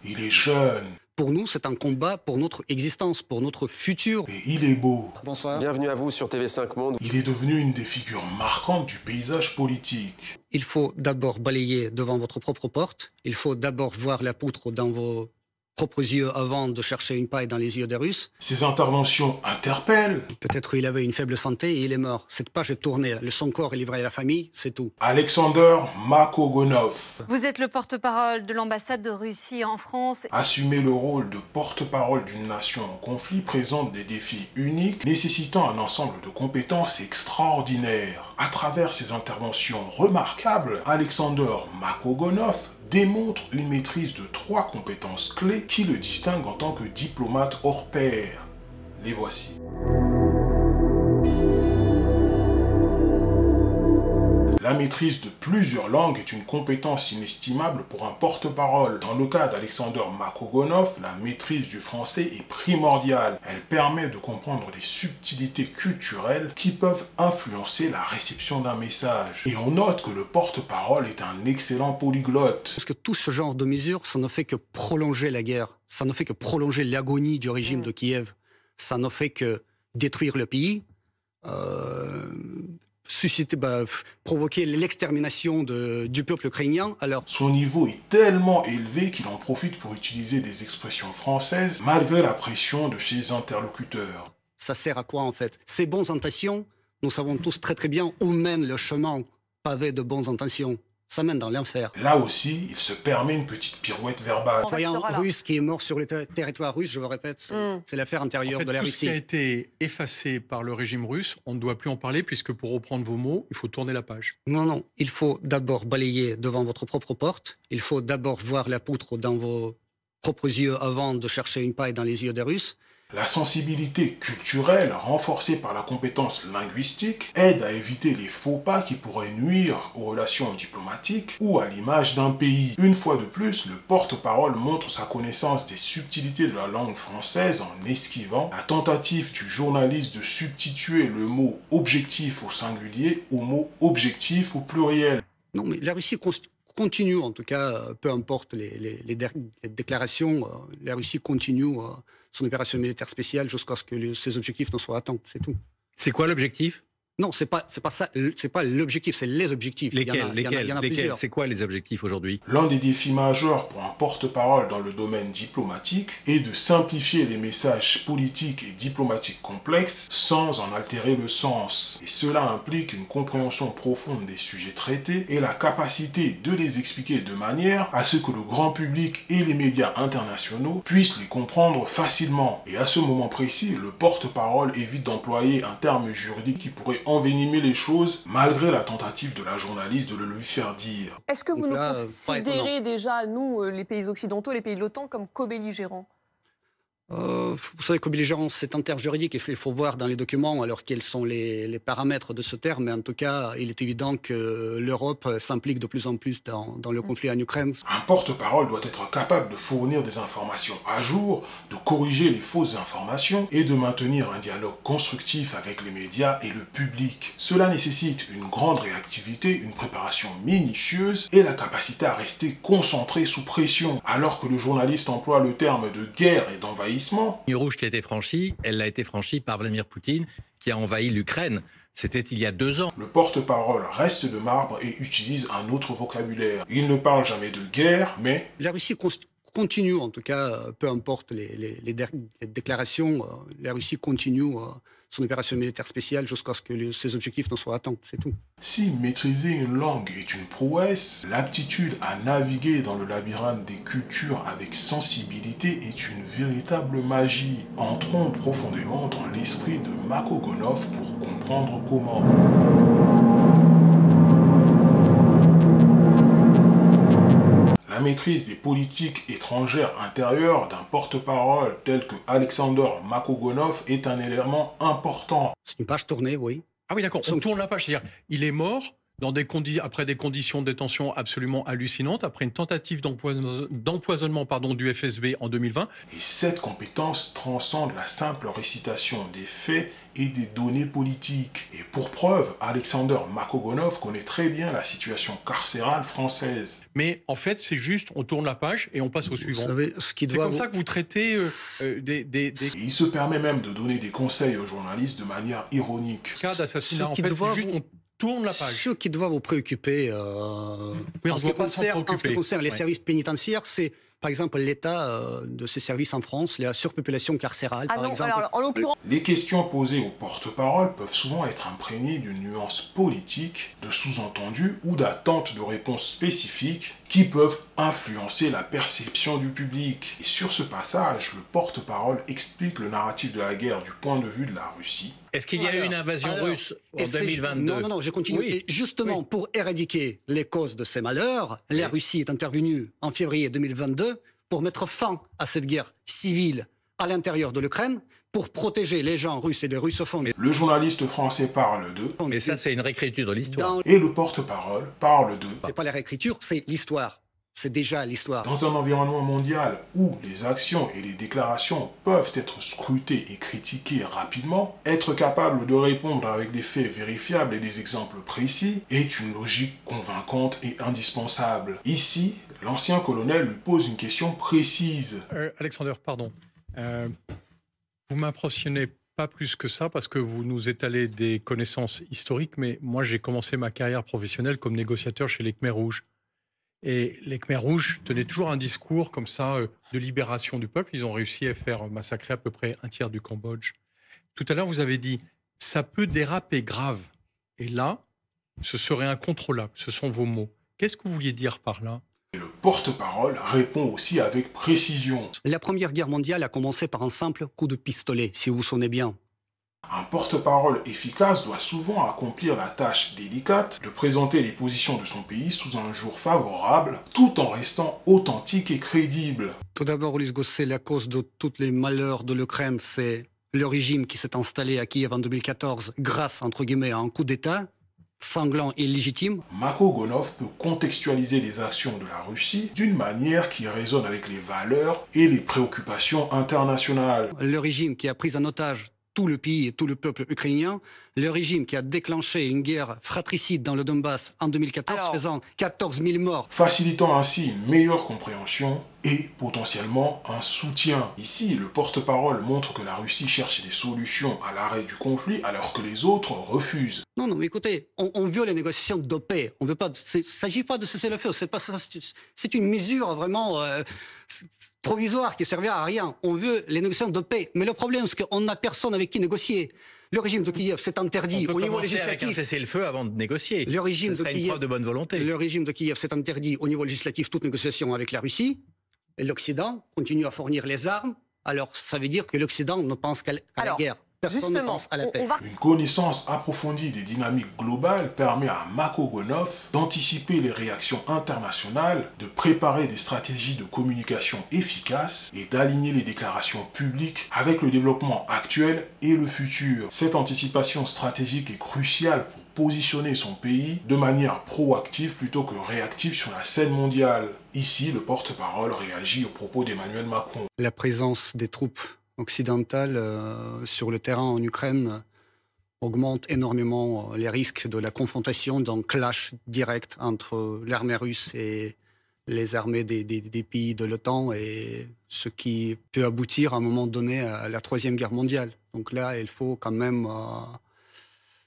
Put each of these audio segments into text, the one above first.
Il est jeune Pour nous, c'est un combat pour notre existence, pour notre futur. et il est beau. Bonsoir. Bienvenue à vous sur TV5 Monde. Il est devenu une des figures marquantes du paysage politique. Il faut d'abord balayer devant votre propre porte. Il faut d'abord voir la poutre dans vos propres yeux avant de chercher une paille dans les yeux des Russes. Ses interventions interpellent. Peut-être il avait une faible santé et il est mort. Cette page est tournée. Son corps est livré à la famille, c'est tout. Alexander Makogonov Vous êtes le porte-parole de l'ambassade de Russie en France. assumer le rôle de porte-parole d'une nation en conflit présente des défis uniques nécessitant un ensemble de compétences extraordinaires. À travers ses interventions remarquables, Alexander Makogonov démontre une maîtrise de 3 compétences clés qui le distinguent en tant que diplomate hors pair. Les voici. La maîtrise de plusieurs langues est une compétence inestimable pour un porte-parole. Dans le cas d'Alexander Makogonov, la maîtrise du français est primordiale. Elle permet de comprendre les subtilités culturelles qui peuvent influencer la réception d'un message. Et on note que le porte-parole est un excellent polyglotte. Parce que tout ce genre de mesures, ça ne fait que prolonger la guerre. Ça ne fait que prolonger l'agonie du régime de Kiev. Ça ne fait que détruire le pays. Provoquer l'extermination du peuple ukrainien. Alors, Son niveau est tellement élevé qu'il en profite pour utiliser des expressions françaises malgré la pression de ses interlocuteurs. ça sert à quoi en fait? Ces bonnes intentions, nous savons tous très très bien où mène le chemin pavé de bonnes intentions. Ça mène dans l'enfer. Là aussi, il se permet une petite pirouette verbale. On Citoyen restera là. russe qui est mort sur le territoire russe, je le répète, c'est l'affaire intérieure En fait, de la tout ce qui a Russie. été effacé par le régime russe, on ne doit plus en parler puisque, pour reprendre vos mots, il faut tourner la page. Non, non, il faut d'abord balayer devant votre propre porte. Il faut d'abord voir la poutre dans vos propres yeux avant de chercher une paille dans les yeux des Russes. La sensibilité culturelle, renforcée par la compétence linguistique, aide à éviter les faux pas qui pourraient nuire aux relations diplomatiques ou à l'image d'un pays. Une fois de plus, le porte-parole montre sa connaissance des subtilités de la langue française en esquivant la tentative du journaliste de substituer le mot objectif au singulier au mot objectif au pluriel. Non, mais la Russie continue, en tout cas, peu importe les déclarations, la Russie continue son opération militaire spéciale jusqu'à ce que ses objectifs ne soient atteints, c'est tout. C'est quoi l'objectif? Non, c'est pas ça, c'est pas l'objectif, c'est les objectifs. Il y en a plusieurs. C'est quoi les objectifs aujourd'hui? L'un des défis majeurs pour un porte-parole dans le domaine diplomatique est de simplifier les messages politiques et diplomatiques complexes sans en altérer le sens. Et cela implique une compréhension profonde des sujets traités et la capacité de les expliquer de manière à ce que le grand public et les médias internationaux puissent les comprendre facilement. Et à ce moment précis, le porte-parole évite d'employer un terme juridique qui pourrait envenimer les choses malgré la tentative de la journaliste de le lui faire dire. Est-ce que vous Donc nous là, pas étonnant. considérez déjà, nous, les pays occidentaux, les pays de l'OTAN, comme co-belligérants? Vous savez que belligérance, c'est un terme juridique, il faut voir dans les documents alors quels sont les paramètres de ce terme, mais en tout cas, il est évident que l'Europe s'implique de plus en plus dans le conflit en Ukraine. Un porte-parole doit être capable de fournir des informations à jour, de corriger les fausses informations et de maintenir un dialogue constructif avec les médias et le public. Cela nécessite une grande réactivité, une préparation minutieuse et la capacité à rester concentré sous pression, alors que le journaliste emploie le terme de guerre et d'envahissement. La ligne rouge qui a été franchie, elle a été franchie par Vladimir Poutine qui a envahi l'Ukraine. C'était il y a 2 ans. Le porte-parole reste de marbre et utilise un autre vocabulaire. Il ne parle jamais de guerre, mais La Russie continue, en tout cas, peu importe les déclarations, la Russie continue son opération militaire spéciale jusqu'à ce que ses objectifs ne soient atteints, c'est tout. si maîtriser une langue est une prouesse, l'aptitude à naviguer dans le labyrinthe des cultures avec sensibilité est une véritable magie. Entrons profondément dans l'esprit de Makogonov pour comprendre comment. La maîtrise des politiques étrangères intérieures d'un porte-parole tel que Alexander Makogonov est un élément important. C'est une page tournée, oui. Ah oui, d'accord, on tourne la page. C'est-à-dire, il est mort, après des conditions de détention absolument hallucinantes, après une tentative d'empoisonnement du FSB en 2020. Et cette compétence transcende la simple récitation des faits et des données politiques. Et pour preuve, Alexander Makogonov connaît très bien la situation carcérale française. Mais en fait, c'est juste, on tourne la page et on passe au suivant. C'est comme ça que vous traitez Et il se permet même de donner des conseils aux journalistes de manière ironique. Cas d'assassinat, en fait, c'est juste, on tourne la page. Ce qui doit vous préoccuper en ce qui concerne les services pénitentiaires, c'est par exemple l'état de ces services en France, la surpopulation carcérale, par exemple. Alors, en l'occurrence, Les questions posées aux porte-paroles peuvent souvent être imprégnées d'une nuance politique, de sous-entendus ou d'attentes de réponses spécifiques qui peuvent influencer la perception du public. Et sur ce passage, le porte-parole explique le narratif de la guerre du point de vue de la Russie. Est-ce qu'il y a eu une invasion russe en 2022? Non, je continue. Oui. Et justement, pour éradiquer les causes de ces malheurs, la Russie est intervenue en février 2022 pour mettre fin à cette guerre civile à l'intérieur de l'Ukraine, pour protéger les gens russes et les russophones. Le journaliste français parle d'eux, Mais ça, c'est une réécriture de l'histoire. et le porte-parole parle d'eux. C'est pas la réécriture, c'est l'histoire. C'est déjà l'histoire. Dans un environnement mondial où les actions et les déclarations peuvent être scrutées et critiquées rapidement, être capable de répondre avec des faits vérifiables et des exemples précis est une logique convaincante et indispensable. Ici, l'ancien colonel lui pose une question précise. Alexander, pardon. Vous m'impressionnez pas plus que ça parce que vous nous étalez des connaissances historiques, mais moi j'ai commencé ma carrière professionnelle comme négociateur chez les Khmers rouges. Et les Khmers rouges tenaient toujours un discours comme ça de libération du peuple. Ils ont réussi à faire massacrer à peu près un tiers du Cambodge. Tout à l'heure, vous avez dit « ça peut déraper grave ». Et là, ce serait incontrôlable. Ce sont vos mots. Qu'est-ce que vous vouliez dire par là ? Et le porte-parole répond aussi avec précision. La Première Guerre mondiale a commencé par un simple coup de pistolet, si vous vous souvenez bien. Un porte-parole efficace doit souvent accomplir la tâche délicate de présenter les positions de son pays sous un jour favorable, tout en restant authentique et crédible. Tout d'abord, Ulysse Gosset, la cause de tous les malheurs de l'Ukraine, c'est le régime qui s'est installé à Kiev en 2014 grâce, entre guillemets, à un coup d'État sanglant et illégitime. Makogonov peut contextualiser les actions de la Russie d'une manière qui résonne avec les valeurs et les préoccupations internationales. Le régime qui a pris en otage tout le pays et tout le peuple ukrainien, le régime qui a déclenché une guerre fratricide dans le Donbass en 2014, faisant 14 000 morts. Facilitant ainsi une meilleure compréhension et potentiellement un soutien. Ici, le porte-parole montre que la Russie cherche des solutions à l'arrêt du conflit alors que les autres refusent. Non, mais écoutez, on veut les négociations de paix. On veut pas. Il ne s'agit pas de cesser le feu. C'est une mesure vraiment provisoire qui servira à rien. On veut les négociations de paix. Mais le problème, c'est qu'on n'a personne avec qui négocier. Le régime de Kiev s'est interdit au niveau législatif. Avec un cessez-le-feu avant de négocier. Le régime Ce serait de Kiev, une preuve de bonne volonté. Le régime de Kiev s'est interdit au niveau législatif toute négociation avec la Russie. Et l'Occident continue à fournir les armes. Alors, ça veut dire que l'Occident ne pense qu'à la guerre. Personne ne pense à la paix. Une connaissance approfondie des dynamiques globales permet à Makogonov d'anticiper les réactions internationales, de préparer des stratégies de communication efficaces et d'aligner les déclarations publiques avec le développement actuel et le futur. Cette anticipation stratégique est cruciale pour positionner son pays de manière proactive plutôt que réactive sur la scène mondiale. Ici, le porte-parole réagit aux propos d'Emmanuel Macron. La présence des troupes occidentales sur le terrain en Ukraine augmente énormément les risques de la confrontation, d'un clash direct entre l'armée russe et les armées des pays de l'OTAN, et ce qui peut aboutir à un moment donné à la Troisième Guerre mondiale. Donc là, il faut quand même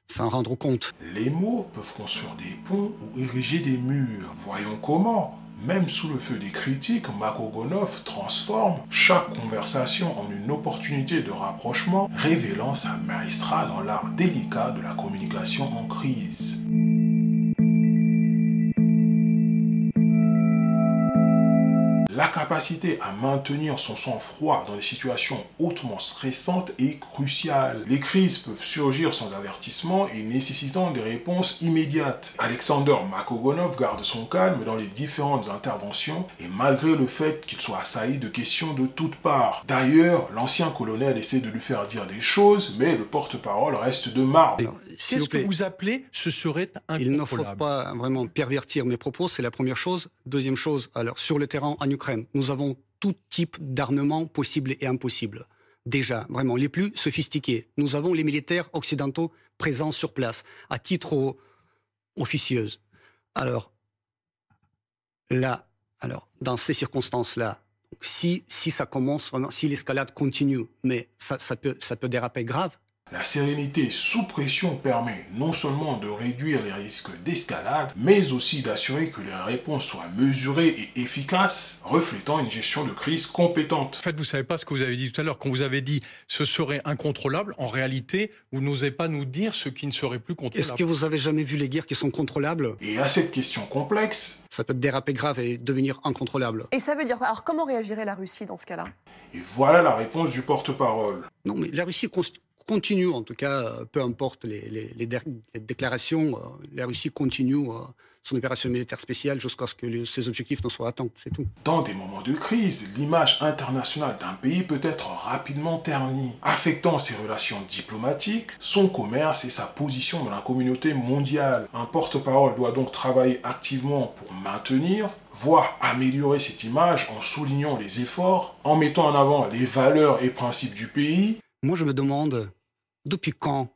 s'en rendre compte. Les mots peuvent construire des ponts ou ériger des murs. Voyons comment. Même sous le feu des critiques, Makogonov transforme chaque conversation en une opportunité de rapprochement, révélant sa maestria dans l'art délicat de la communication en crise. La capacité à maintenir son sang-froid dans des situations hautement stressantes est cruciale. Les crises peuvent surgir sans avertissement et nécessitant des réponses immédiates. Alexander Makogonov garde son calme dans les différentes interventions et malgré le fait qu'il soit assailli de questions de toutes parts. D'ailleurs, l'ancien colonel essaie de lui faire dire des choses, mais le porte-parole reste de marbre. s'il vous Qu'est-ce que plaît, vous appelez ce serait il ne faut incontrôlable? pas vraiment pervertir mes propos, c'est la première chose. Deuxième chose, alors sur le terrain en Ukraine, nous avons tout type d'armement possible et impossible. Déjà, vraiment, les plus sophistiqués. Nous avons les militaires occidentaux présents sur place, à titre officieuse. Alors, là, dans ces circonstances-là, si ça commence vraiment, si l'escalade continue, mais ça peut déraper grave. La sérénité sous pression permet non seulement de réduire les risques d'escalade, mais aussi d'assurer que les réponses soient mesurées et efficaces, reflétant une gestion de crise compétente. En fait, vous ne savez pas ce que vous avez dit tout à l'heure. Quand vous avez dit ce serait incontrôlable, en réalité, vous n'osez pas nous dire ce qui ne serait plus contrôlable. Est-ce que vous avez jamais vu les guerres qui sont contrôlables? Et à cette question complexe, Ça peut déraper grave et devenir incontrôlable. Et ça veut dire quoi? Alors comment réagirait la Russie dans ce cas-là? et voilà la réponse du porte-parole. Non, mais la Russie continue, en tout cas, peu importe les déclarations, la Russie continue son opération militaire spéciale jusqu'à ce que ses objectifs ne soient atteints, c'est tout. Dans des moments de crise, l'image internationale d'un pays peut être rapidement ternie, affectant ses relations diplomatiques, son commerce et sa position dans la communauté mondiale. Un porte-parole doit donc travailler activement pour maintenir, voire améliorer cette image en soulignant les efforts, en mettant en avant les valeurs et principes du pays. Moi, je me demande, depuis quand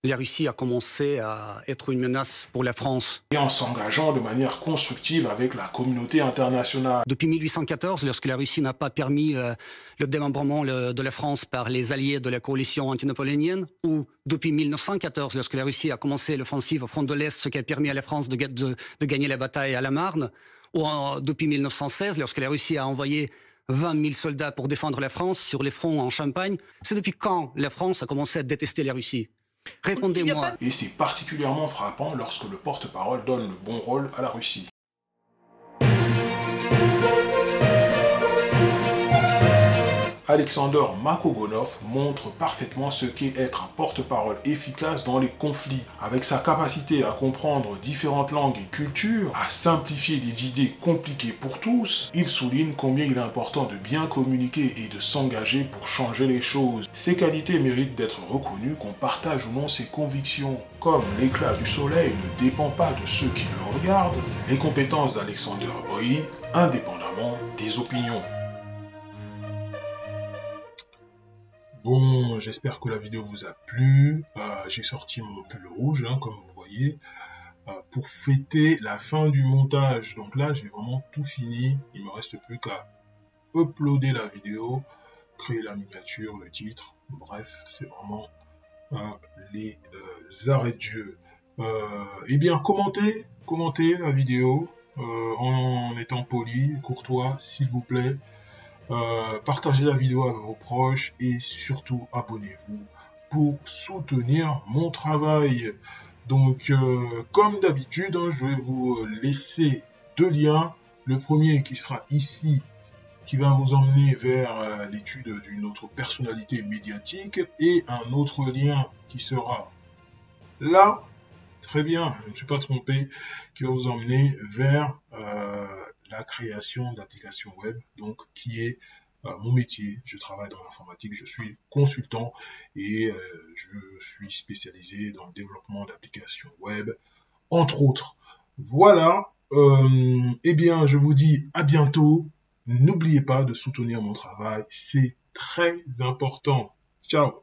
la Russie a commencé à être une menace pour la France? Et en s'engageant de manière constructive avec la communauté internationale. Depuis 1814, lorsque la Russie n'a pas permis le démembrement de la France par les alliés de la coalition anti-napoléonienne, ou depuis 1914, lorsque la Russie a commencé l'offensive au front de l'Est, ce qui a permis à la France de gagner la bataille à la Marne, ou depuis 1916, lorsque la Russie a envoyé 20 000 soldats pour défendre la France sur les fronts en Champagne. C'est depuis quand la France a commencé à détester la Russie? Répondez-moi. Et c'est particulièrement frappant lorsque le porte-parole donne le bon rôle à la Russie. Alexander Makogonov montre parfaitement ce qu'est être un porte-parole efficace dans les conflits. Avec sa capacité à comprendre différentes langues et cultures, à simplifier des idées compliquées pour tous, il souligne combien il est important de bien communiquer et de s'engager pour changer les choses. Ces qualités méritent d'être reconnues, qu'on partage ou non ses convictions. Comme l'éclat du soleil ne dépend pas de ceux qui le regardent, les compétences d'Alexander brillent indépendamment des opinions. Bon, j'espère que la vidéo vous a plu. J'ai sorti mon pull rouge, comme vous voyez, pour fêter la fin du montage. Donc là, j'ai vraiment tout fini. Il me reste plus qu'à uploader la vidéo, créer la miniature, le titre. Bref, c'est vraiment les arrêts de jeu. Eh bien, commentez la vidéo en étant poli, courtois, s'il vous plaît. Partagez la vidéo avec vos proches et surtout abonnez-vous pour soutenir mon travail. Donc comme d'habitude, je vais vous laisser deux liens. Le premier qui sera ici, qui va vous emmener vers l'étude d'une autre personnalité médiatique, et un autre lien qui sera là, très bien, je ne me suis pas trompé, qui va vous emmener vers la création d'applications web, donc qui est mon métier. Je travaille dans l'informatique, je suis consultant et je suis spécialisé dans le développement d'applications web, entre autres. Voilà, eh bien je vous dis à bientôt. N'oubliez pas de soutenir mon travail, c'est très important. Ciao.